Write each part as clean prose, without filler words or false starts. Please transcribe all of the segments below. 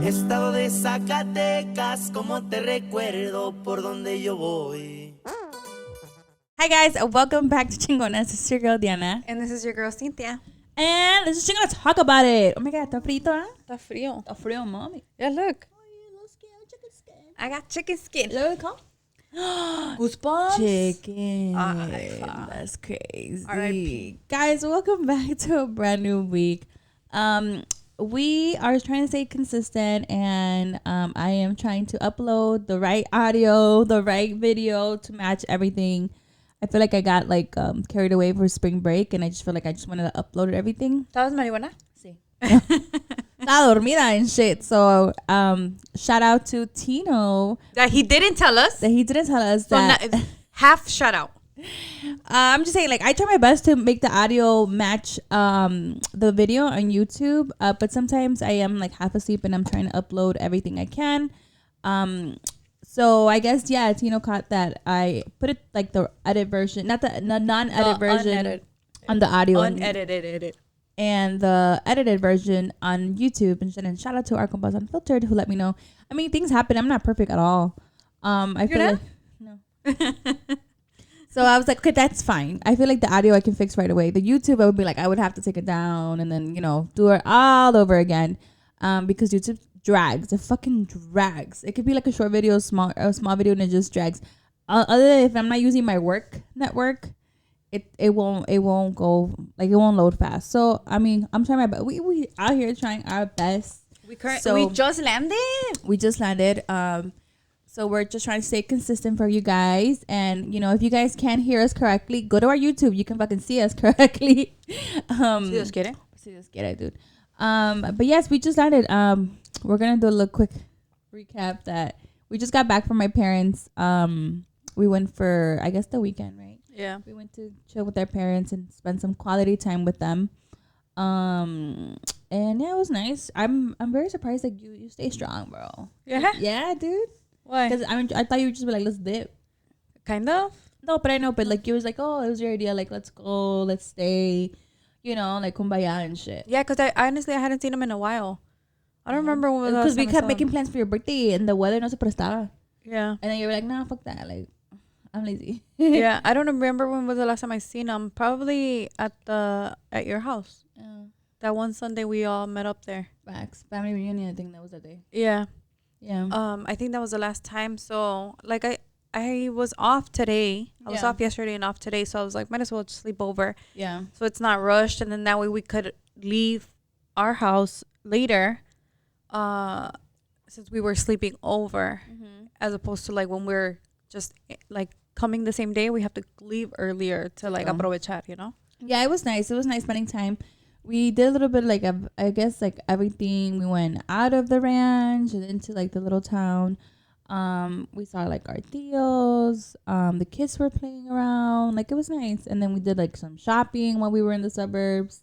Estado de Zacatecas, como te recuerdo por donde yo voy. Hi guys, welcome back to Chingonas. This is your girl Diana. And this is your girl Cyntia. And this is Chingonas. Talk about it. Oh my god, está frito, ¿eh? Está frío. Está frío, mommy. Yeah, look. I got chicken skin. Is that what it's called? Goosebumps. Chicken. That's crazy. R.I.P. Guys, welcome back to a brand new week. We are trying to stay consistent, and I am trying to upload the right audio, the right video to match everything. I feel like I got carried away for spring break, and I just feel like I just wanted to upload everything. ¿Estabas marihuana? Sí. Estaba dormida and shit. So shout out to Tino. That he didn't tell us. That Half shout out. I'm just saying, I try my best to make the audio match the video on YouTube, but sometimes I am half asleep and I'm trying to upload everything I can. So I guess Tino caught that I put it the edit version, not the non-edit version Unedited. On the audio, Unedited. and the edited version on YouTube. And shout out to our compas Unfiltered who let me know. I mean, things happen. I'm not perfect at all. I feel like no. So I was like, okay, that's fine. I feel like the audio I can fix right away. The YouTube, I would be I would have to take it down and then, do it all over again. Because YouTube drags. It fucking drags. It could be a short video, a small video, and it just drags. Other than if I'm not using my work network, it won't go, it won't load fast. So, I mean, I'm trying my best. We out here trying our best. We just landed. We just landed. So we're just trying to stay consistent for you guys. And, if you guys can't hear us correctly, go to our YouTube. You can fucking see us correctly. Si Dios quiere. Si Dios quiere, dude. But yes, we just landed. We're going to do a little quick recap that we just got back from my parents. We went for, I guess, the weekend, right? Yeah. We went to chill with our parents and spend some quality time with them. And yeah, it was nice. I'm very surprised that you stay strong, bro. Yeah? Yeah, dude. Why? Because I thought you would just be let's dip. Kind of. No, but I know, but you was oh, it was your idea, let's go, let's stay, kumbaya and shit. Yeah, because I honestly hadn't seen him in a while. I don't remember when was the last because we time I kept saw making him. plans for your birthday and the weather no se prestaba. Yeah. And then you were like, nah, fuck that, I'm lazy. Yeah, I don't remember when was the last time I seen him. Probably at your house. That one Sunday we all met up there. Facts. Family reunion, I think that was that day. Yeah. Yeah. I think that was the last time. So I was off today. I was off yesterday and off today. So I was like, might as well just sleep over. Yeah. So it's not rushed. And then that way we could leave our house later. Since we were sleeping over, as opposed to when we're just coming the same day, we have to leave earlier to aprovechar, Yeah, it was nice. It was nice spending time. We did a little bit I guess everything. We went out of the ranch and into the little town. We saw our tíos. The kids were playing around. It was nice. And then we did some shopping while we were in the suburbs.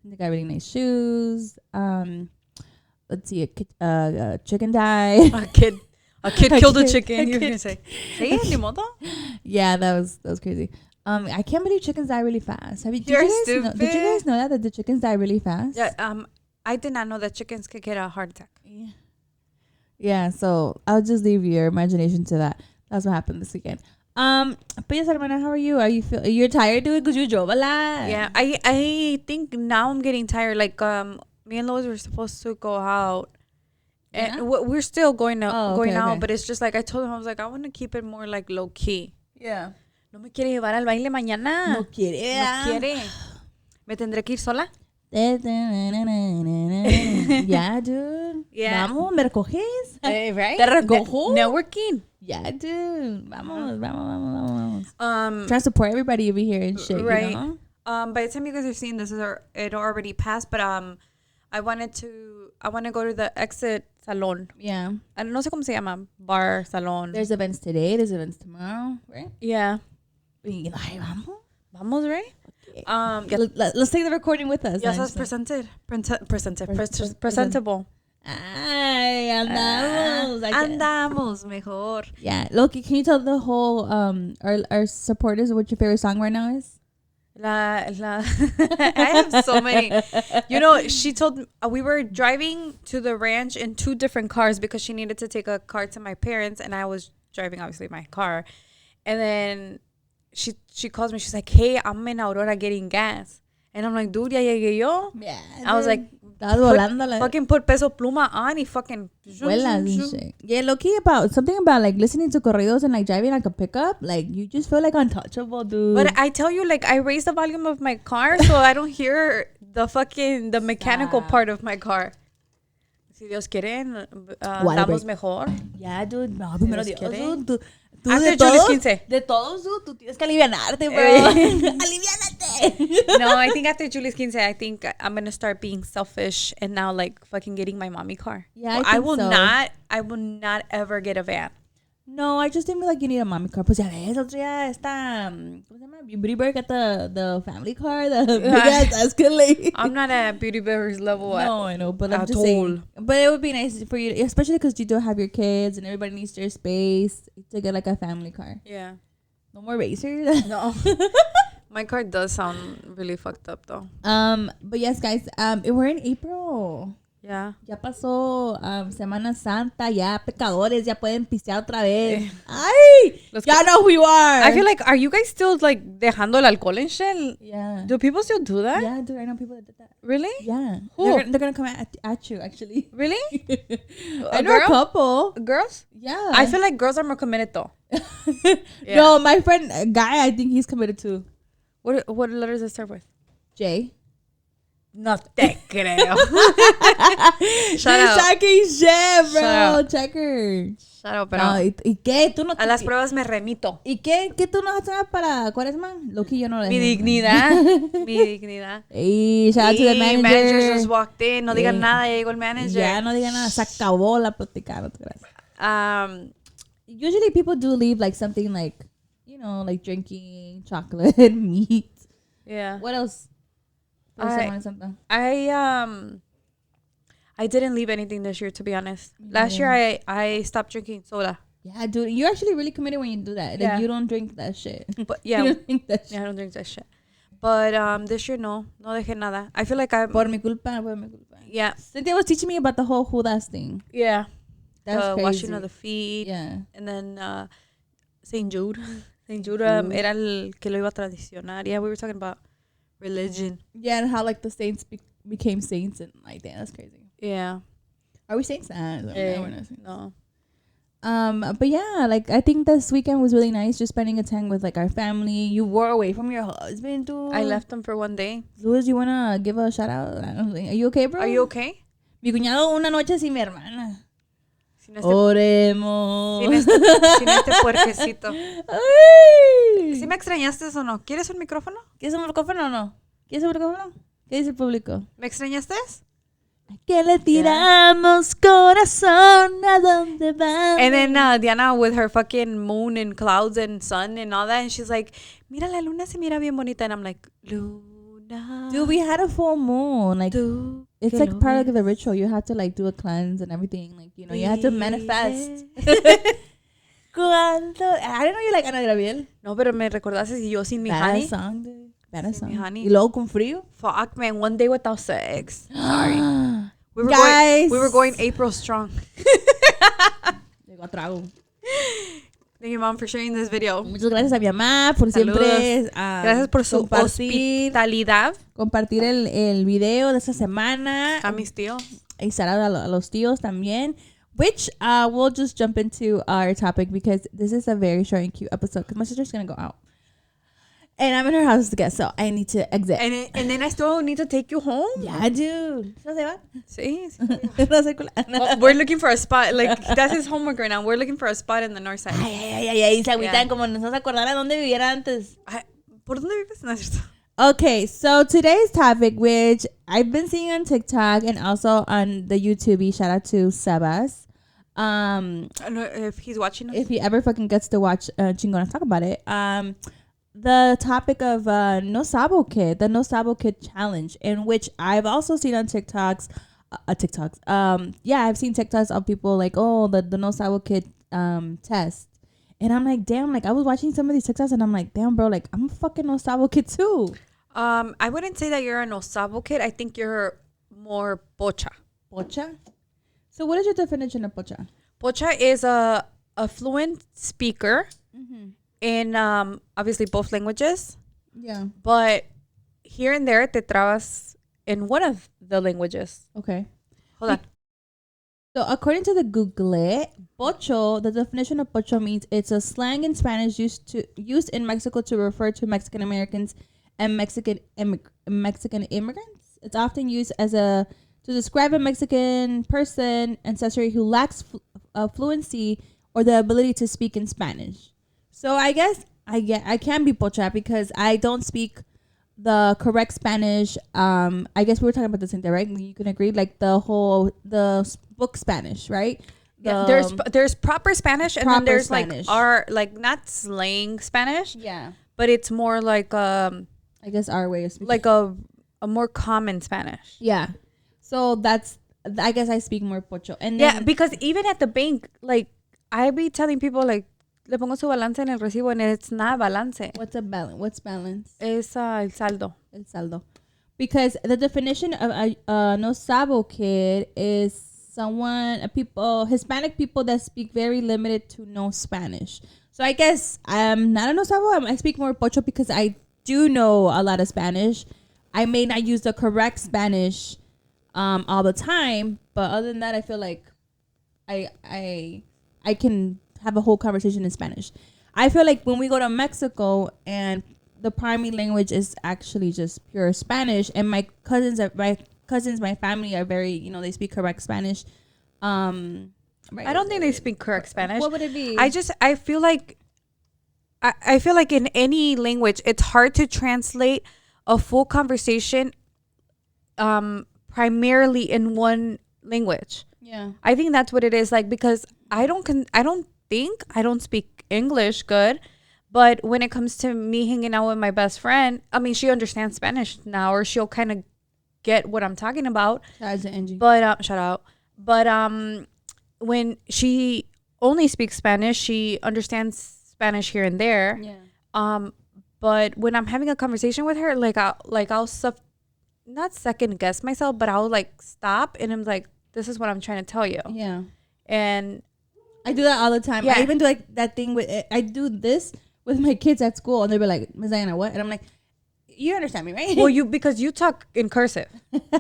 They got really nice shoes. Let's see, a chicken died. A kid killed a chicken. You're gonna say, ni modo? Yeah, that was crazy. I can't believe chickens die really fast. Did you guys know that the chickens die really fast? Yeah. I did not know that chickens could get a heart attack. Yeah. Yeah. So I'll just leave your imagination to that. That's what happened this weekend. But yes, hermana, how are you? You're tired, dude, because you drove a lot. Yeah. I think now I'm getting tired. Me and Lois were supposed to go out. And we're still going out, okay. but it's just I told him, I was I want to keep it more low key. Yeah. No me quiere llevar al baile mañana. No quiere. No quiere. Me tendré que ir sola. Yeah, dude. Yeah. Vamos, ¿me recoges? Right? Te recojo. Networking. Yeah, dude. Vamos. Trying to support everybody over here and shit, right. You know? By the time you guys are seeing this, it already passed, but I want to go to the exit salon. Yeah. I no sé cómo se llama. Bar, salon. There's events today. There's events tomorrow, right? Yeah. Vamos, right? Okay. Let's take the recording with us. Ya estás presentable. Ay, andamos. Andamos mejor. Yeah. Loki, can you tell the whole our supporters what your favorite song right now is? I have so many. You know, she told we were driving to the ranch in 2 different cars because she needed to take a car to my parents, and I was driving obviously my car. And then she calls me. She's like, "Hey, I'm in Aurora getting gas," and I'm like, "Dude, ya llegué yo." Yeah, I was like, fucking put peso pluma on y fucking. Yeah, low-key about something about like listening to corridos and like driving like a pickup. Like you just feel like untouchable, dude. But I tell you, like I raised the volume of my car so I don't hear the mechanical part of my car. Si Dios quiere, andamos mejor. Yeah, dude. No, primero Dios, dude. Tú After Julie's 15. De todos, tú tienes que alivianarte, bro. Aliviánate. No, I think after Julie's 15, I think I'm going to start being selfish and now like fucking getting my mommy car. Yeah, I will not ever get a van. No, I just think like you need a mommy car. Pues ya ves, otro día está, ¿cómo se llama? Beauty Bird got the family car, the big ass Escalade. I'm not at Beauty Bird's level. No, I know, but I'm just saying. But it would be nice for you, especially because you do have your kids and everybody needs their space, to get like a family car. Yeah. No more racers. No. My car does sound really fucked up though. But yes, guys, we're in April. Yeah. Ya pasó Semana Santa, ya pecadores, ya pueden pistear otra vez. Ay, ya know who you are. I feel like, are you guys still like dejando el alcohol and shit? Yeah. Do people still do that? Yeah, dude, I know people that did that. Really? Yeah. Who? They're gonna come at you, actually. Really? I know a couple. Girls? Yeah. I feel like girls are more committed though. Yeah. No, my friend, Guy, I think he's committed too. What letters does it start with? J. No te creo. Shut up. Checking shit, bro. Checker. Shut up, pero. No, ¿y qué? ¿Tú no a las pruebas me remito. ¿Y qué tú no haces para Cuaresma? Loki, yo no le Mi dignidad. Mi dignidad. Hey, shout out to the manager. Manager just walked in. No digan nada, ya llegó el manager. Ya, no digan nada. Se acabó la plática. Usually people do leave like something like, you know, like drinking, chocolate, meat. Yeah. What else? I didn't leave anything this year, to be honest. Last year I stopped drinking soda. Yeah, dude, you're actually really committed when you do that. Like, you don't drink that shit. But yeah, you don't drink that shit. Yeah, I don't drink that shit. But this year no dejé nada. I feel like Por mi culpa. Yeah. Cynthia was teaching me about the whole Judas thing. Yeah. That's the crazy. washing of the feet. Yeah. And then Saint Jude. Saint Jude era el que lo iba a tradicionar. Yeah, we were talking about religion. Yeah, and how like the saints became saints and like damn, that's crazy. Yeah. Are we saints? No. But yeah, like I think this weekend was really nice, just spending a time with like our family. You were away from your husband, dude. I left him for one day. Luis, you wanna give a shout out? I don't think. Are you okay, bro? Are you okay? Mi cuñado una noche sin mi hermana. Oremos. Sin este puerquecito. Ay. ¿Sí me extrañaste o no? ¿Quieres un micrófono? ¿Quieres un micrófono o no? ¿Quieres un micrófono? ¿Qué dice el público? ¿Me extrañaste? ¿A qué le tiramos corazón? ¿A dónde vamos? And then Diana with her fucking moon and clouds and sun and all that. And she's like, mira, la luna se mira bien bonita. And I'm like, Luna. Dude, we had a full moon. Like, it's like part of the ritual. You have to like do a cleanse and everything. Like, you know, you have to manifest. I didn't know you like Ana Gabriel. No, pero me recordaste y yo sin mi honey. Bad song, dude. Bad song. Mi honey. Y luego con frío. Fuck, man. One day without sex. Sorry. We were going April strong. Llegó a trago. Thank you, Mom, for sharing this video. Muchas gracias a mi mamá por siempre. Gracias por su hospitalidad. Compartir el video de esta semana. A mis tíos. Y saludos a los tíos también. Which we'll just jump into our topic because this is a very short and cute episode because my sister's going to go out. And I'm in her house to get, so I need to exit. And then I still need to take you home? Yeah, dude. ¿No se va? Sí. Well, we're looking for a spot. Like, that's his homework right now. We're looking for a spot in the north side. Ay, se agüitan como nos acordar a dónde viviera antes. ¿Por dónde vives? No, es cierto. Okay, so today's topic, which I've been seeing on TikTok and also on the YouTube, shout out to Sebas. If he's watching us. If he ever fucking gets to watch Chingonas talk about it. The topic of No Sabo Kid, the No Sabo Kid challenge, in which I've also seen on TikToks. I've seen TikToks of people like, oh, the No Sabo Kid test. And I'm like, damn, like I was watching some of these TikToks and I'm like, damn, bro, like I'm a fucking No Sabo Kid too. I wouldn't say that you're an osabo kid. I think you're more pocha. Pocha? So what is your definition of pocha? Pocha is a fluent speaker in obviously both languages. Yeah. But here and there te trabas in one of the languages. Okay. Hold on. So according to the Google, pocho, the definition of pocho means it's a slang in Spanish used in Mexico to refer to Mexican Americans and Mexican immigrants. It's often used to describe a Mexican person, ancestry who lacks fluency or the ability to speak in Spanish. So I guess I can be pocha because I don't speak the correct Spanish. I guess we were talking about this in there, right? You can agree, like the book Spanish, right? Yeah, there's proper Spanish, and then there's Spanish. like our not slang Spanish. Yeah, but it's more like I guess our way of speaking, like a more common Spanish. Yeah, so I guess I speak more pocho, and yeah, because even at the bank, like I be telling people like le pongo su balance en el recibo, and it's not balance. What's a balance? What's balance? Es el saldo. El saldo. Because the definition of a no sabo kid is Hispanic people that speak very limited to no Spanish. So I guess I'm not a no sabo. I speak more pocho because I do know a lot of Spanish. I may not use the correct Spanish all the time, but other than that, I feel like I can have a whole conversation in Spanish. I feel like when we go to Mexico and the primary language is actually just pure Spanish, and my family are very, they speak correct Spanish. Right. I don't think they speak correct Spanish. What would it be? I feel like I feel like in any language, it's hard to translate a full conversation primarily in one language. Yeah. I think that's what it is, like, because I don't speak English good, but when it comes to me hanging out with my best friend, I mean, she understands Spanish now, or she'll kind of get what I'm talking about. Shout out to Angie. But shout out. But when she only speaks Spanish, she understands Spanish here and there. Yeah. But when I'm having a conversation with her, I'll not second guess myself, but I'll like stop and I'm like, this is what I'm trying to tell you. Yeah. And I do that all the time. Yeah. I even do like that thing I do this with my kids at school, and they'll be like, Ms. Diana, what? And I'm like, you understand me, right? well, because you talk in cursive.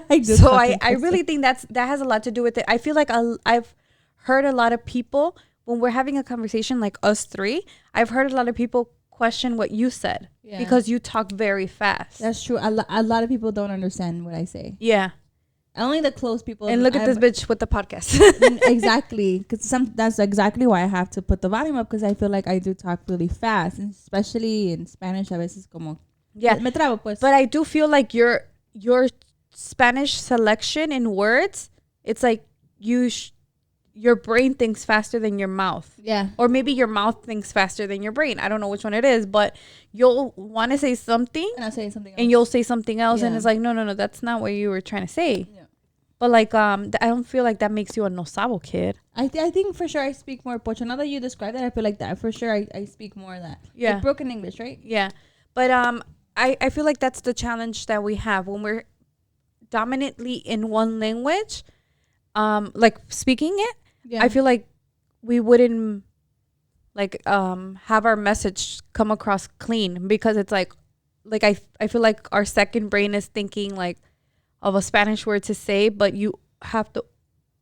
I do. So I really think that has a lot to do with it. I feel like I've heard a lot of people when we're having a conversation like us three, I've heard a lot of people question what you said because you talk very fast. That's true. A lot of people don't understand what I say. Yeah. Only the close people. And look at this bitch with the podcast. Exactly. Because that's exactly why I have to put the volume up, because I feel like I do talk really fast, and especially in Spanish, a veces como. Yeah. Me trabo, pues. But I do feel like your Spanish selection in words, it's like your brain thinks faster than your mouth. Yeah. Or maybe your mouth thinks faster than your brain. I don't know which one it is, but you'll want to say something and I'll say something else. And you'll say something else, Yeah. and it's like, no, that's not what you were trying to say. Yeah. But like, I don't feel like that makes you a no sabo kid. I think for sure I speak more pocho. Now that you describe that, I feel like that for sure I speak more of that. Yeah. Like broken English, right? Yeah. But I feel like that's the challenge that we have when we're dominantly in one language, like speaking it. Yeah. I feel like we wouldn't like have our message come across clean, because it's like I feel like our second brain is thinking like of a Spanish word to say, but you have to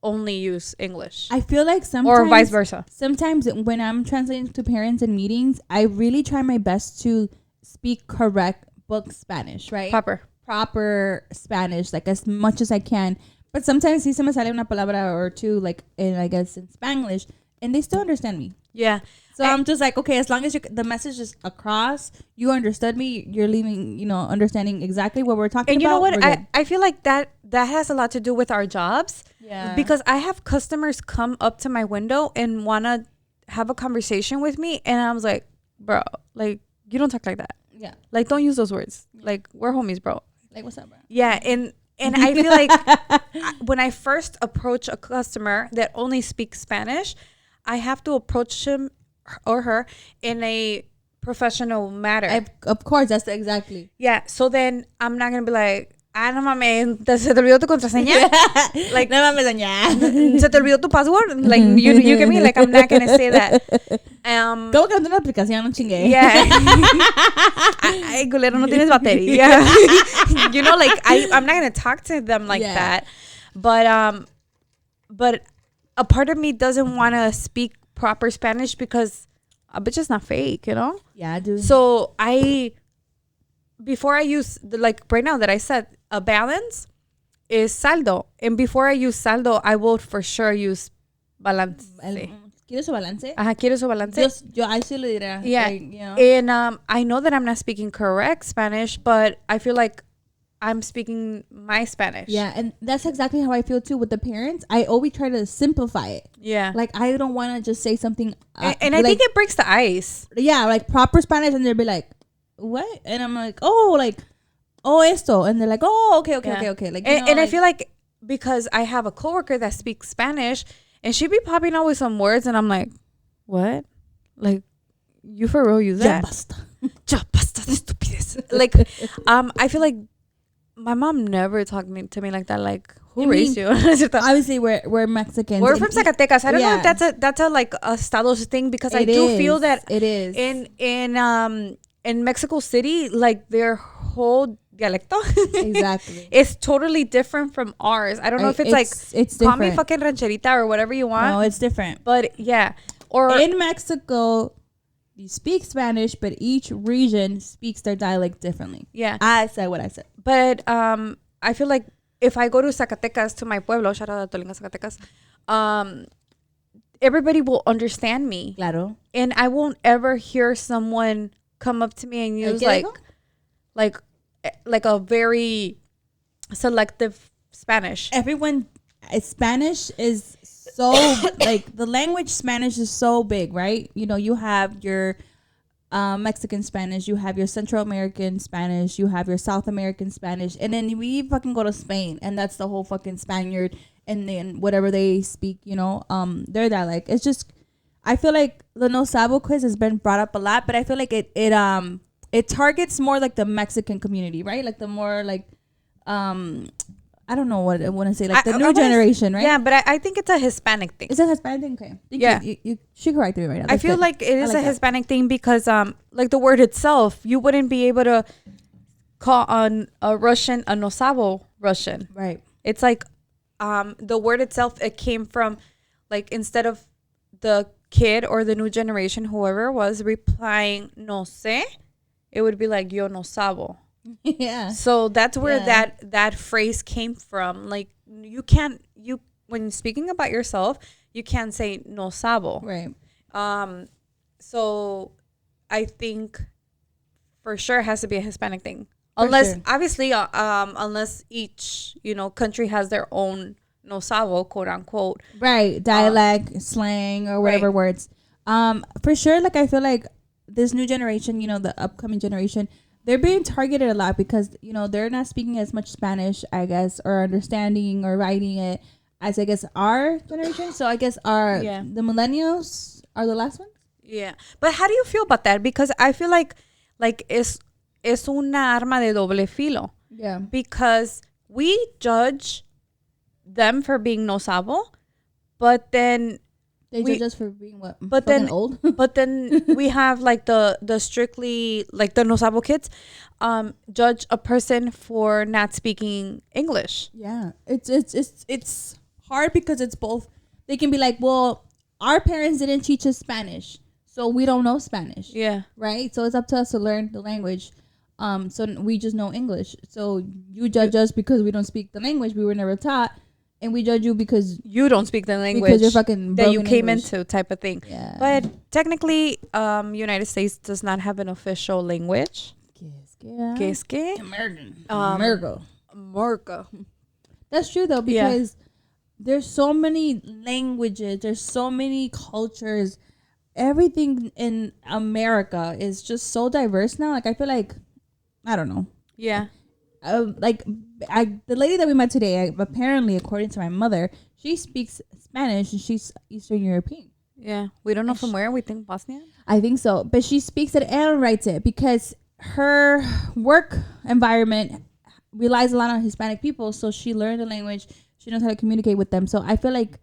only use English. I feel like sometimes, or vice versa. Sometimes when I'm translating to parents in meetings, I really try my best to speak correct book Spanish, right? Proper Spanish, like as much as I can. But sometimes sí se me sale una palabra or two, like in Spanglish, and they still understand me. Yeah. So I'm just like, okay, as long as the message is across, you understood me, you're leaving, understanding exactly what we're talking about. And you know what? I feel like that has a lot to do with our jobs. Yeah. Because I have customers come up to my window and want to have a conversation with me. And I was like, bro, like, you don't talk like that. Yeah. Like, don't use those words. Yeah. Like, we're homies, bro. Like, what's up, bro? Yeah. And I feel like when I first approach a customer that only speaks Spanish, I have to approach him or her in a professional matter. Of course, that's exactly. Yeah. So then I'm not gonna be like, ah, no mames, se te olvidó tu contraseña. Like, no mames, doña. se te olvidó tu password. Like, you get me? Like, I'm not gonna say that. ¿Cómo que no una aplicación? No chingue. Yeah. Ay, culero, no tienes batería. You know, like, I'm not gonna talk to them like that. But a part of me doesn't want to speak proper Spanish because a bitch is not fake, you know? Yeah, dude. So before I use, like right now that I said, a balance is saldo. And before I use saldo, I will for sure use balance. ¿Quieres su balance? Ajá, ¿quieres su balance? Yo ahí sí lo diré. Yeah. Like, you know? And I know that I'm not speaking correct Spanish, but I feel like I'm speaking my Spanish. Yeah, and that's exactly how I feel too with the parents. I always try to simplify it. Yeah. Like, I don't want to just say something. And I think it breaks the ice. Yeah, like proper Spanish, and they'll be like, what? And I'm like, oh, esto. And they're like, oh, okay. Like, and I feel like because I have a coworker that speaks Spanish, and she be popping out with some words, and I'm like, what? Like, you for real use that? Ya basta de estupidez. Like, I feel like my mom never talked to me like that. Like, who raised you? Obviously, we're Mexicans. We're from Zacatecas. I don't know if that's a like a Estados thing, because I do feel that it is in Mexico City, like their whole dialecto exactly it's totally different from ours. I don't know if it's call me fucking rancherita or whatever you want. No, it's different. But yeah, or in Mexico, you speak Spanish, but each region speaks their dialect differently. Yeah, I said what I said. But I feel like if I go to Zacatecas, to my pueblo, shout out to Tolinga, Zacatecas, everybody will understand me. Claro. And I won't ever hear someone come up to me and use like a very selective Spanish. Everyone, Spanish is so like the language Spanish is so big, right? You know, you have your Mexican Spanish, you have your Central American Spanish, you have your South American Spanish, and then we fucking go to Spain, and that's the whole fucking Spaniard, and then whatever they speak, you know, their dialect. It's just, I feel like the no sabo quiz has been brought up a lot, but I feel like it targets more like the Mexican community, right? Like the more like I don't know what I want to say, like the new generation, right? Yeah, but I think it's a Hispanic thing. Is it a Hispanic thing? Okay. Yeah. You should correct me right now. I feel like it is a Hispanic thing because like the word itself, you wouldn't be able to call on a Russian a no sabo Russian. Right. It's like the word itself, it came from like, instead of the kid or the new generation, whoever was replying no sé, it would be like yo no sabo. Yeah. So that's where that phrase came from. Like, when speaking about yourself, you can't say no sabo. Right. So I think for sure it has to be a Hispanic thing. Obviously, unless each, country has their own no sabo, quote unquote. Right. Dialect, slang, or whatever words. For sure, like, I feel like this new generation, the upcoming generation, they're being targeted a lot because, they're not speaking as much Spanish, I guess, or understanding or writing it as, I guess, our generation. So I guess the millennials are the last ones. Yeah. But how do you feel about that? Because I feel like es una arma de doble filo. Yeah. Because we judge them for being no sabo, but then they judge us for being what? But then old. But then we have like the strictly like the no sabo kids judge a person for not speaking English. Yeah. It's hard because it's both. They can be like, well, our parents didn't teach us Spanish, so we don't know Spanish. Yeah. Right? So it's up to us to learn the language. So we just know English. So you judge us because we don't speak the language we were never taught. And we judge you because you don't speak the language because you're fucking that you came English. into, type of thing. Yeah. But technically, United States does not have an official language. Que es que? American. America. That's true though, because there's so many languages, there's so many cultures. Everything in America is just so diverse now. Like, I feel like, I don't know. Yeah. The lady that we met today, apparently, according to my mother, she speaks Spanish and she's Eastern European. Yeah. We don't know from where. We think Bosnia. I think so. But she speaks it and writes it because her work environment relies a lot on Hispanic people. So she learned the language. She knows how to communicate with them. So I feel like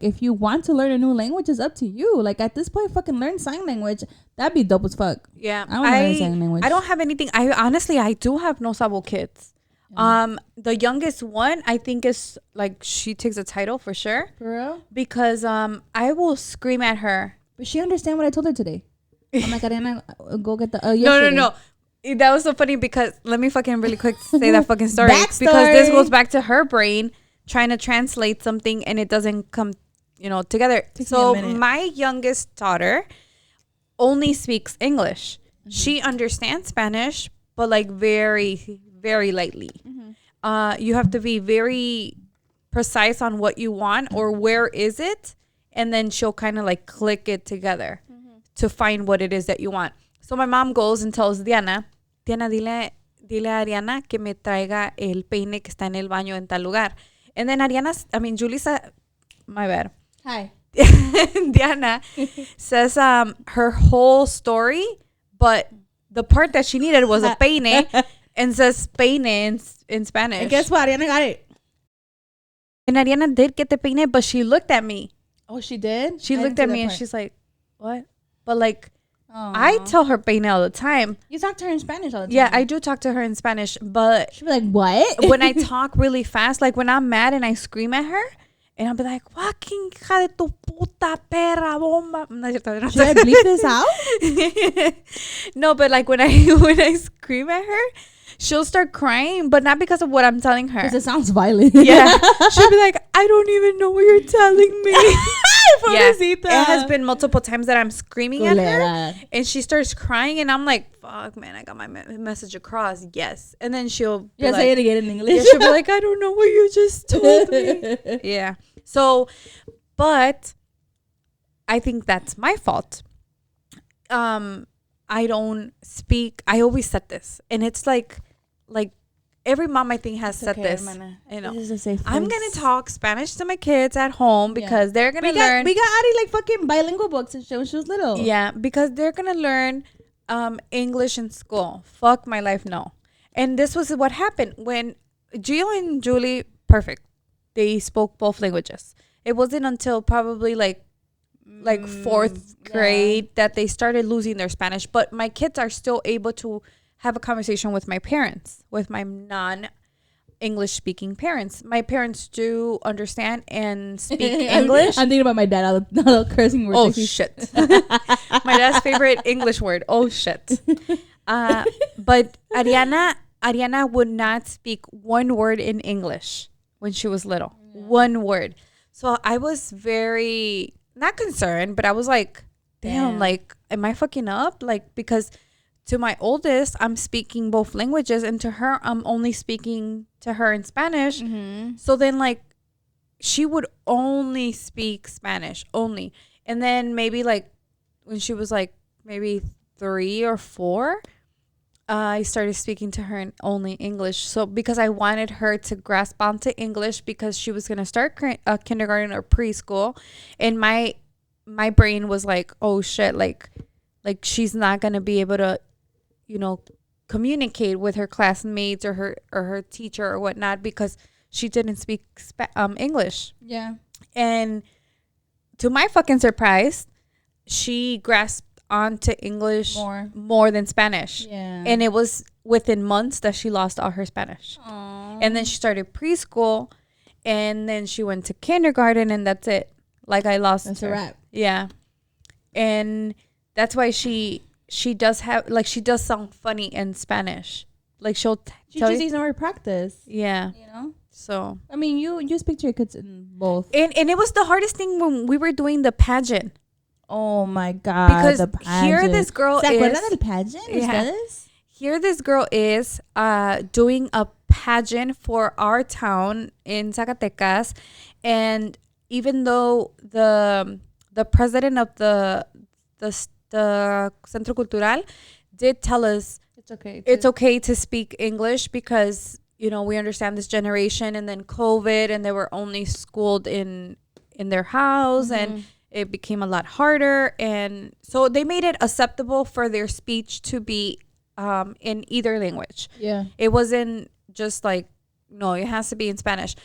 if you want to learn a new language, it's up to you. Like at this point, fucking learn sign language. That'd be dope as fuck. Yeah. I want to learn sign language. I don't have anything. I do have no sabo kids. The youngest one, I think is like she takes a title for sure. For real? Because I will scream at her. But she understand what I told her today. I'm like, Ariana, go get the. No. That was so funny because let me fucking really quick say that fucking story. Backstory. Because this goes back to her brain trying to translate something and it doesn't come, together. So my youngest daughter only speaks English. Mm-hmm. She understands Spanish, but like very, very lightly. Mm-hmm. You have to be very precise on what you want or where is it, and then she'll kind of like click it together to find what it is that you want. So my mom goes and tells Diana, dile a Ariana que me traiga el peine que está en el baño en tal lugar. And then Julie said, my bad. Hi. Diana says her whole story, but the part that she needed was a peine and says peine in Spanish. And guess what? Ariana got it. And Ariana did get the peine, but she looked at me. Oh, she did? She looked at me and she's like, what? But like, I tell her peine all the time. You talk to her in Spanish all the time? Yeah, I do talk to her in Spanish, but she'll be like, what? when I talk really fast, like when I'm mad and I scream at her, and I'll be like, fucking hija de tu puta perra bomba. Should I bleep this out? No, but like when I scream at her, she'll start crying, but not because of what I'm telling her. Because it sounds violent. Yeah. She'll be like, I don't even know what you're telling me. Yeah. It has been multiple times that I'm screaming at her and she starts crying and I'm like, fuck, man, I got my message across. Yes. And then she'll be say it again in English. Yeah, she'll be like, I don't know what you just told me. Yeah. So, but I think that's my fault. I don't speak. I always said this, and it's like every mom I think has said this. Hermana. This is a safe place. I'm gonna talk Spanish to my kids at home because they're gonna learn. We got Ari like fucking bilingual books and shit when she was little. Yeah, because they're gonna learn English in school. Fuck my life, no. And this was what happened when Gio and Julie, perfect. They spoke both languages. It wasn't until probably like fourth grade that they started losing their Spanish. But my kids are still able to have a conversation with my parents, with my non-English speaking parents. My parents do understand and speak English. I'm thinking about my dad, all the cursing words. Oh, shit. My dad's favorite English word. Oh, shit. But Ariana would not speak one word in English when she was little. One word. So I was very, not concerned, but I was like, damn, like, am I fucking up? Like, because to my oldest, I'm speaking both languages, and to her, I'm only speaking to her in Spanish. Mm-hmm. So then, like, she would only speak Spanish, only. And then maybe, like, when she was, like, maybe 3 or 4, I started speaking to her in only English. So because I wanted her to grasp onto English because she was going to start kindergarten or preschool. And my brain was like, oh, shit, like she's not going to be able to, communicate with her classmates or her teacher or whatnot because she didn't speak English. Yeah. And to my fucking surprise, she grasped onto English more than Spanish. Yeah. And it was within months that she lost all her Spanish. Aww. And then she started preschool and then she went to kindergarten and that's it. Like I lost her. That's a wrap. Yeah. And that's why she does have, like, she does sound funny in Spanish. Like she just needs more practice. Yeah. So I mean, you speak to your kids in both. And it was the hardest thing when we were doing the pageant. Oh my God. Because the here this girl ¿Se acuerdan is del pageant? Yeah. Here this girl is doing a pageant for our town in Zacatecas, and even though the president of the Centro Cultural did tell us it's okay to speak English because we understand this generation, and then COVID, and they were only schooled in their house, mm-hmm. it became a lot harder. And so they made it acceptable for their speech to be in either language. Yeah. It wasn't just like, no, it has to be in Spanish.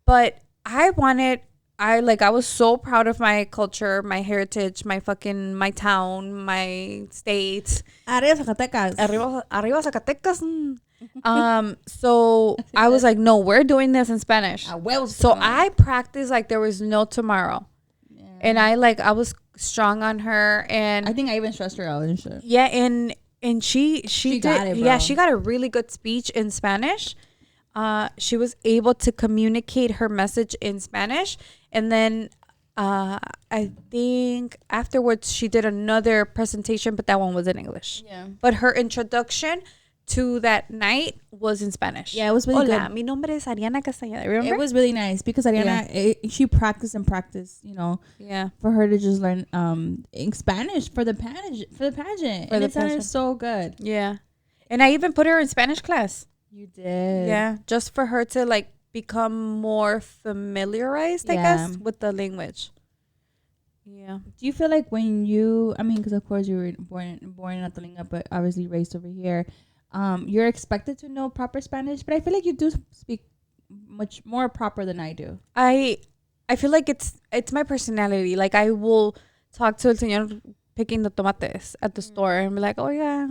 But I was so proud of my culture, my heritage, my town, my state. Arriba Zacatecas. Arriba Zacatecas. So I was like, no, we're doing this in Spanish. So I practiced like there was no tomorrow. Yeah. And I was strong on her, and I think I even stressed her out and shit. Yeah, and she did, got it, bro. yeah, she got a really good speech in Spanish. She was able to communicate her message in Spanish, and then I think afterwards she did another presentation, but that one was in English. Yeah. But her introduction to that night was in Spanish. Yeah, it was really Hola, good. mi nombre es Ariana Castañeda. Remember? It was really nice because Ariana, she practiced and practiced, you know. Yeah. For her to just learn in Spanish for the pageant. And it sounded so good. Yeah. And I even put her in Spanish class. You did. Yeah. Just for her to like become more familiarized, I guess, with the language. Yeah. Do you feel like when you, I mean, because of course you were born in Atalinga, but obviously raised over here, you're expected to know proper Spanish, but I feel like you do speak much more proper than I do. I feel like it's my personality. Like I will talk to el señor picking the tomates at the store and be like, oh yeah,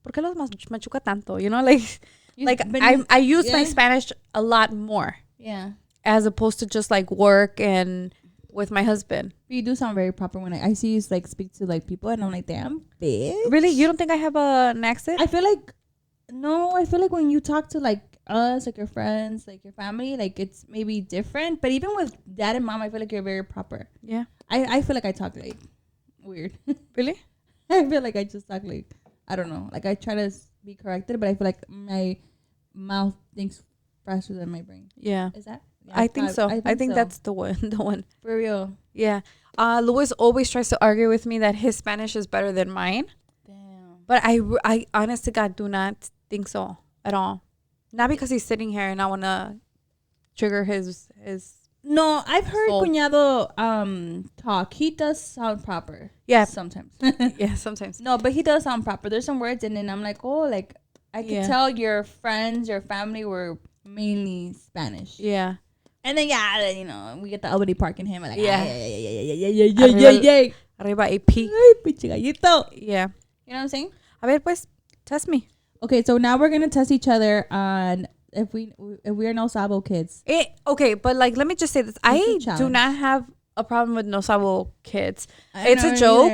¿por qué los machuca tanto? You know, like I use my Spanish a lot more. Yeah. As opposed to just like work and with my husband. You do sound very proper when I see you like speak to like people, and I'm like, damn, bitch. Really? You don't think I have an accent? I feel like when you talk to like us, like your friends, like your family, like it's maybe different. But even with dad and mom, I feel like you're very proper. Yeah. I feel like I talk like weird. Really? I feel like I just talk like, I don't know. Like I try to be corrected, but I feel like my mouth thinks faster than my brain. Yeah. Is that? Yeah, I think so. I think so. that's the one. For real. Yeah. Luis always tries to argue with me that his Spanish is better than mine. Damn. But I honest to God do not think so at all. Not because he's sitting here and I want to trigger his. No, I've heard Cuñado talk. He does sound proper. Yeah. Sometimes. Yeah, sometimes. No, but he does sound proper. There's some words and then I'm like, oh, like I could tell your friends, your family were mainly Spanish. Yeah. And then you know, we get the Albany Park in him. Like, yeah. Arriba AP. Ay, pinche gallito. Yeah. You know what I'm saying? A ver, pues, test me. Okay, so now we're gonna test each other on if we are no sabo kids. Okay, but like, let me just say this: I do not have a problem with no sabo kids. It's a joke.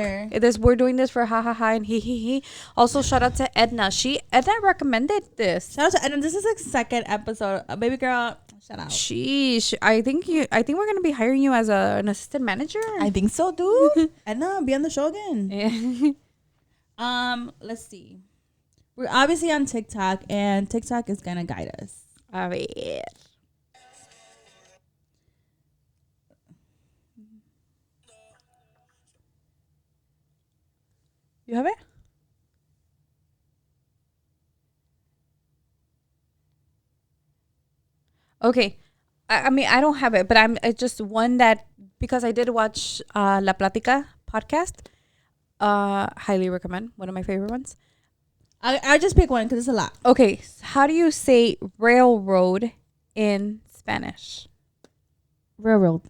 We're doing this for ha ha ha and he. Also, shout out to Edna. Edna recommended this. Shout out to Edna. This is the second episode. Baby girl, shout out. Sheesh. I think we're gonna be hiring you as an assistant manager. I think so, dude. Edna, be on the show again. Yeah. Let's see. We're obviously on TikTok, and TikTok is gonna guide us. A ver. You have it? Okay. I mean, I don't have it, but it's just one that, because I did watch La Plática podcast. Highly recommend. One of my favorite ones. I'll just pick one because it's a lot. Okay. How do you say railroad in Spanish? Railroad.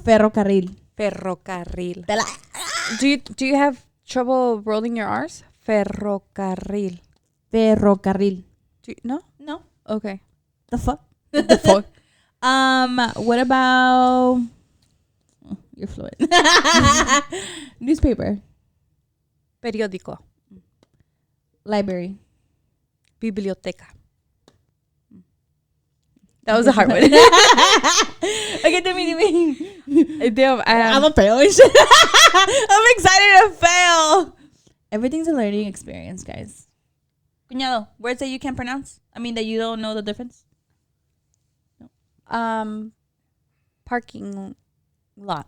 Ferrocarril. Ferrocarril. Do you have trouble rolling your R's? Ferrocarril. Ferrocarril. No? No. Okay. The fuck? The fuck? What about... Oh, you're fluent. Newspaper. Periódico. Library. Biblioteca. That was a hard one. Okay, to me. Damn, I'm a fail. I'm excited to fail. Everything's a learning experience, guys. Cuñado, words that you can't pronounce? I mean, that you don't know the difference? No. Parking lot.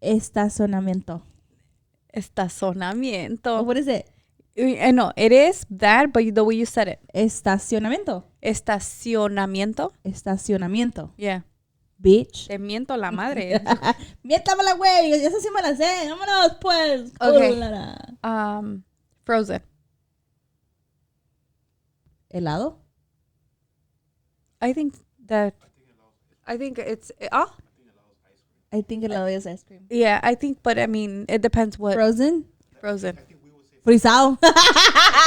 Estacionamiento. Estacionamiento. What is it? I know, it is that, but the way you said it. Estacionamiento. Estacionamiento. Estacionamiento. Yeah. Bitch. Te miento la madre. Miéntamela, güey. Esa sí me la sé. Vámonos, pues. Okay. Hola. Frozen. ¿Helado? I think it's I think helado is ice cream. yeah, I think, but I mean, it depends what Frozen? frozen. Frisado.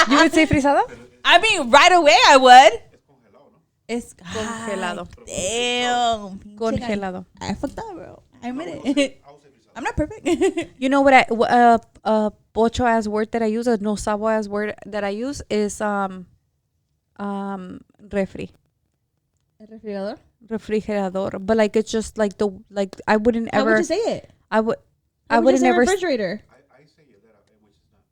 You would say frisado? I mean, right away I would. Es Congelado. Damn. Congelado. I fucked up, bro. I admit it. I'm not perfect. You know what pocho ass word that I use, a no sabo ass word that I use is refri. El refrigerador? Refrigerador. But like it's just like I wouldn't How ever would you say it? I would How I would you wouldn't say ever refrigerator. I say hielera, which is not.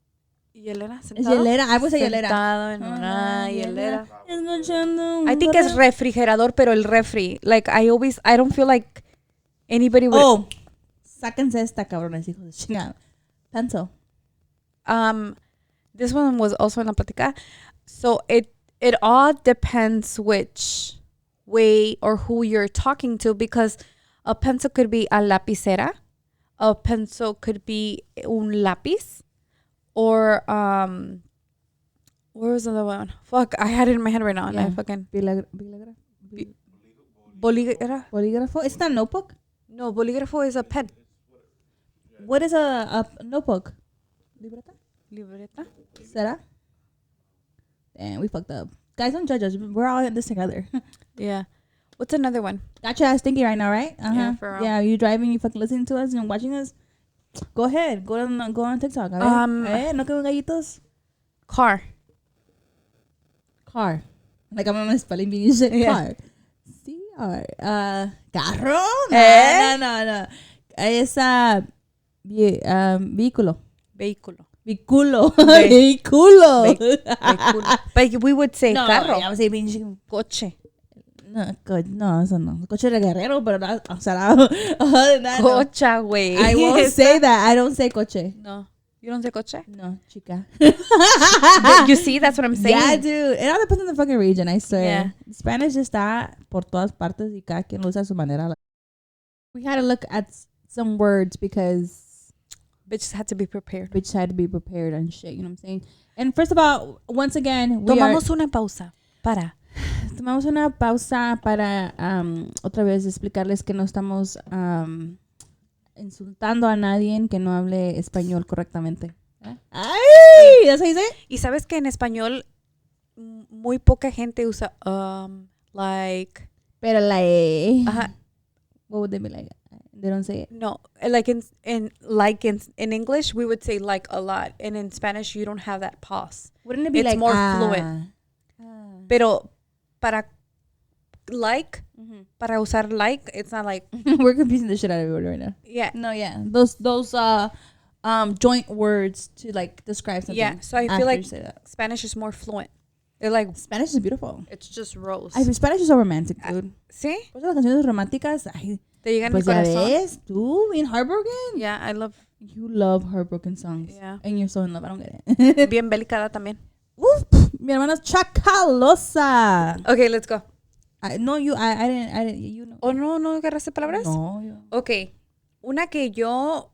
hielera, Es sentado. hielera. I would say hielera. Sentado en una hielera. Escuchando I think it's refrigerador, pero el refri. Like I don't feel like anybody would. Oh, sáquense esta cabrones, hijos de chingada. Pencil. This one was also en la plática. So it all depends which way or who you're talking to, because a pencil could be a lapicera, a pencil could be un lápiz, or where was the other one? Fuck, I had it in my head right now, and I fucking bolígrafo. Bolígrafo. It's not a notebook. No, bolígrafo is a pen. What is a notebook? Libreta. Libreta. Será? Damn, we fucked up. Guys, don't judge us. We're all in this together. Yeah. What's another one? Got your ass thinking right now, right? Yeah, for real. Yeah, you driving, you fucking listening to us and watching us. Go ahead. Go on TikTok. No que gallitos. Car. Car. Like I'm on my spelling bee and shit. Yeah. Car. C-R. Carro? No. Es vehículo. Vehículo. Vehículo. Vehículo. But we would say No, carro. I would say pinche. Coche. No, eso no. Coche de guerrero, pero no, o sea, other than that, no. Cocha, güey. I won't say that. I don't say coche. No. You don't say coche? No, chica. You see, that's what I'm saying. Yeah, dude. It all depends on the fucking region, I swear. Yeah. Spanish está por todas partes y cada quien lo usa a su manera. We had to look at some words because Bitches had to be prepared. bitches had to be prepared and shit, you know what I'm saying? And first of all, once again, Tomamos una pausa tomamos una pausa para otra vez explicarles que no estamos insultando a nadie que no hable español correctamente. ¡Ay! ¿Eso dice? Y sabes que en español muy poca gente usa like. Pero la E. Ajá. What would they be like? They don't say it. No, like in English we would say like a lot, and in Spanish you don't have that pause. Wouldn't it be It's like more fluent. Pero para like, para usar like, it's not like. We're confusing the shit out of everybody right now. Yeah. No, yeah. Those joint words to like describe something. Yeah, so I after feel like you say that. Spanish is more fluent. They're like, Spanish is beautiful. it's just rose. Spanish is so romantic, dude. ¿Sí? Pues las canciones románticas, ay, Te llegan pues mi ya corazón. ves, tú being heartbroken. Yeah, I love. You love heartbroken songs. Yeah. And you're so in love. I don't get it. Bien belicada también. Uf, mi hermana es chacalosa. Okay, let's go. I didn't, you know. ¿O no agarraste palabras? No, yo. Okay. Una que yo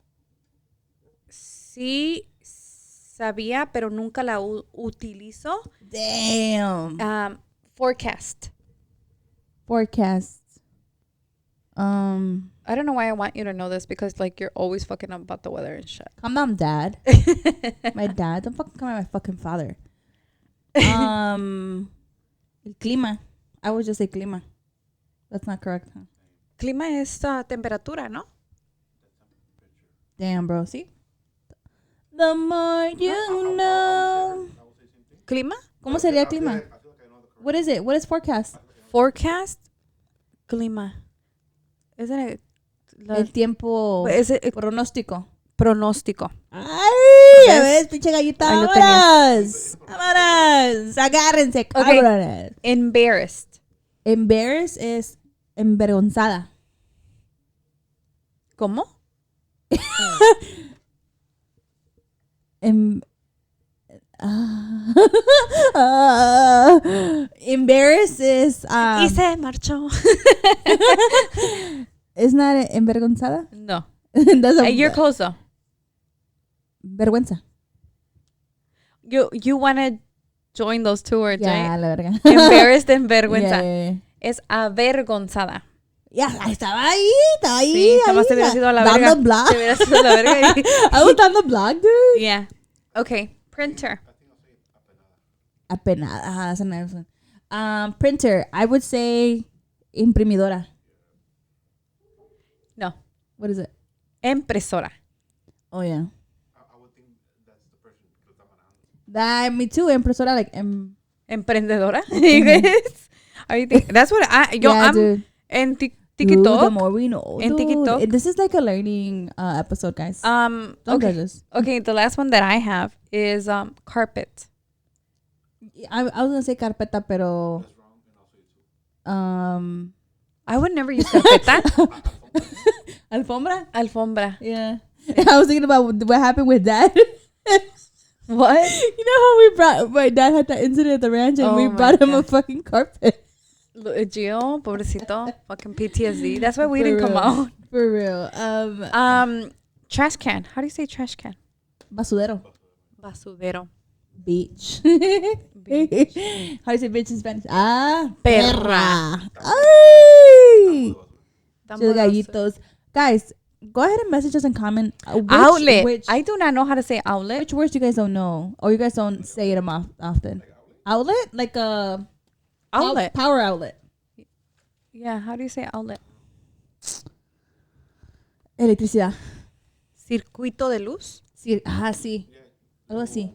sí sabía, pero nunca la utilizo. Damn. Forecast. Forecast. I don't know why I want you to know this, because like you're always fucking up about the weather and shit. Calm down, Dad. My dad. Don't fucking come at my fucking father. El clima. I would just say clima. That's not correct, huh? Clima es temperatura, ¿no? Damn, bro. See? The more you know. Clima? ¿Cómo sería clima? What is it? What is forecast? Forecast. Clima. Isn't it? El tiempo. Is it Pronóstico. pronóstico? ¡Ay! Ya ¿Ves? ves, pinche gallita. Ahí lo ¡Vámonos! ¡Vámonos! Agárrense, cabrones. Embarrassed. Embarrassed es envergonzada. ¿Cómo? Embarrass is Y se marchó. isn't that envergonzada? No. That's You're close though. vergüenza. You want to join those two words, Ya, right? la verga. Embarrassed and vergüenza. Yeah. Es avergonzada. Ya, estaba ahí. Sí, nomás te hubieras ido a la verga. Dando blog. Te hubieras ido a la verga. I was dando blog, dude. Yeah. Okay. Printer. Apenada. That's a nice one. Printer. I would say imprimidora. No. What is it? Impresora. Oh, yeah. I would think that's the person que lo está manejando. Me too. Impresora, like, Emprendedora. You guys? Are you think that's what I'm dude. en Dude, the TikTok. more we know. En dude. TikTok. This is like a learning episode, guys. Don't Okay. judge us. Okay, the last one that I have is carpet. I was gonna say carpeta, pero That's wrong, and also you too. I would never use carpeta. alfombra. Alfombra. Yeah. I was thinking about what happened with Dad. What? You know how we brought my dad had that incident at the ranch and Oh we my brought him a God. fucking carpet. Gio, pobrecito, fucking PTSD. That's why we For didn't come real. out. For real. Trash can. How do you say trash can? Basudero. Basudero. Beach. Beach. How do you say bitch in Spanish? Ah, Perra. Ay. Tan Chile buenos. gallitos. Guys, go ahead and message us and comment. Outlet. I do not know how to say outlet. Which words you guys don't know? Or you guys don't say them often? Outlet? Like a Outlet. power outlet. Yeah, how do you say outlet? Electricidad. Circuito de luz. Sí. Sí. Algo así.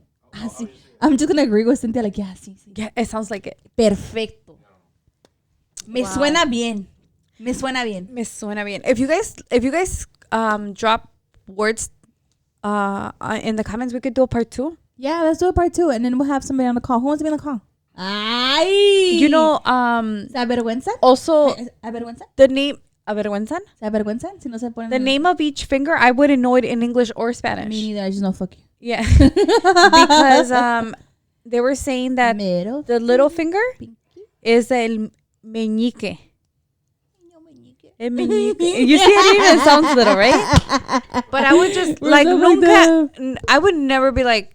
Sí. I'm just gonna agree with Cynthia, like, yeah, sí. Yeah, it sounds like it. Perfecto. Me Wow. suena bien. Me suena bien. Me suena bien. If you guys drop words in the comments, we could do a part 2. Yeah, let's do a part 2, and then we'll have somebody on the call. Who wants to be on the call? Ay. You know, ¿Se avergüenza? also ¿Avergüenza? the name avergüenzan? ¿Se avergüenza? Si no se ponen The name of each finger, I wouldn't know it in English or Spanish. Me neither. I just know fuck you. Yeah. Because they were saying that Mero. the little finger is el meñique. El meñique. You see, it even sounds little, right? But I would just like nunca. I would never be like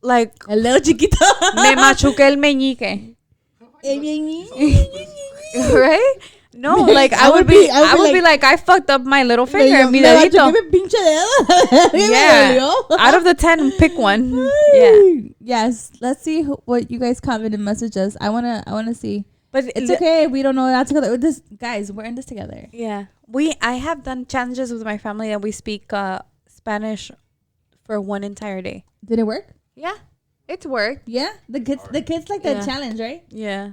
El dedo chiquito. me machuqué el meñique, right? No, like I would be like I fucked up my little finger and mi dedito. Pinche dedo. Yeah. Out of the 10, pick one. Yeah. Yes. Let's see what you guys comment and message us. I wanna see. But It's okay. We don't know that together. This guys, we're in this together. Yeah. I have done challenges with my family that we speak Spanish for one entire day. Did it work? Yeah. It's worked. Yeah. The kids like that Yeah. challenge, right? Yeah.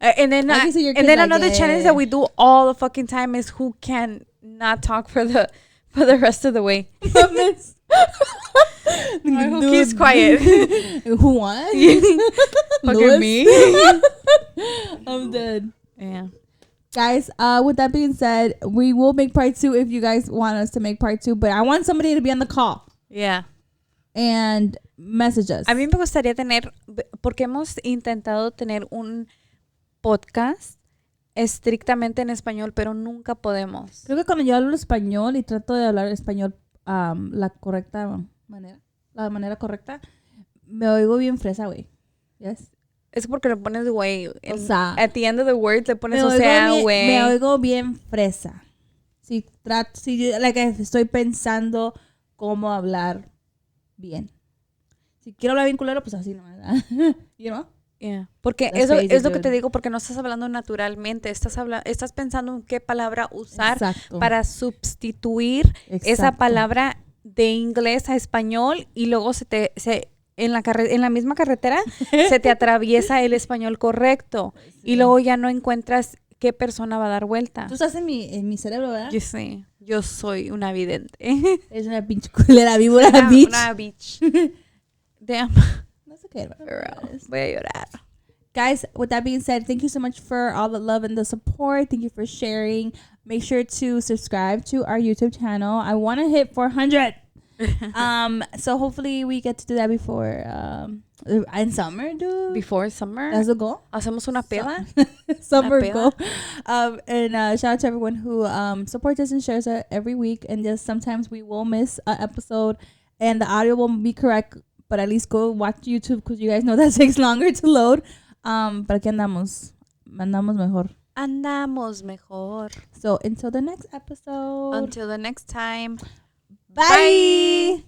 And then Obviously your and kids then like another it. challenge that we do all the fucking time is who can not talk for the rest of the way. Who keeps quiet? Who won? Look Louis? at me. I'm dead. Yeah. Guys, with that being said, we will make part 2 if you guys want us to make part 2. But I want somebody to be on the call Yeah. and message us. A mí me gustaría tener, porque hemos intentado tener un podcast estrictamente en español, pero nunca podemos. Creo que cuando yo hablo español y trato de hablar español la correcta manera, la manera correcta, me oigo bien fresa, güey. Yes. Es porque le pones güey. O sea, At the end of the word le pones o oigo sea, bien- güey. Me oigo bien fresa. Si estoy pensando cómo hablar bien. Si quiero hablar bien culero, pues así no, ¿verdad? You know? Yeah. Porque That's eso crazy, es lo que dude. te digo, porque no estás hablando naturalmente, estás pensando en qué palabra usar Exacto. para sustituir esa Exacto. palabra de inglés a español y luego en la misma carretera se te atraviesa el español correcto y luego ya no encuentras qué persona va a dar vuelta. Tú estás en mi cerebro, ¿verdad? Yo sé, yo soy una vidente. Es una pinche culera víbora, bitch. Una bitch. Damn. No sé qué, Girl, voy a llorar. Guys, with that being said, thank you so much for all the love and the support. Thank you for sharing. Make sure to subscribe to our YouTube channel. I want to hit 400. So hopefully we get to do that before in summer, dude. Before summer. That's the goal. Hacemos una peda. Summer Una peda. goal. And shout out to everyone who supports us and shares it every week. And just sometimes we will miss an episode and the audio won't be correct, but at least go watch YouTube because you guys know that takes longer to load. Pero aquí andamos mejor. Andamos mejor. So until the next episode. Until the next time. Bye.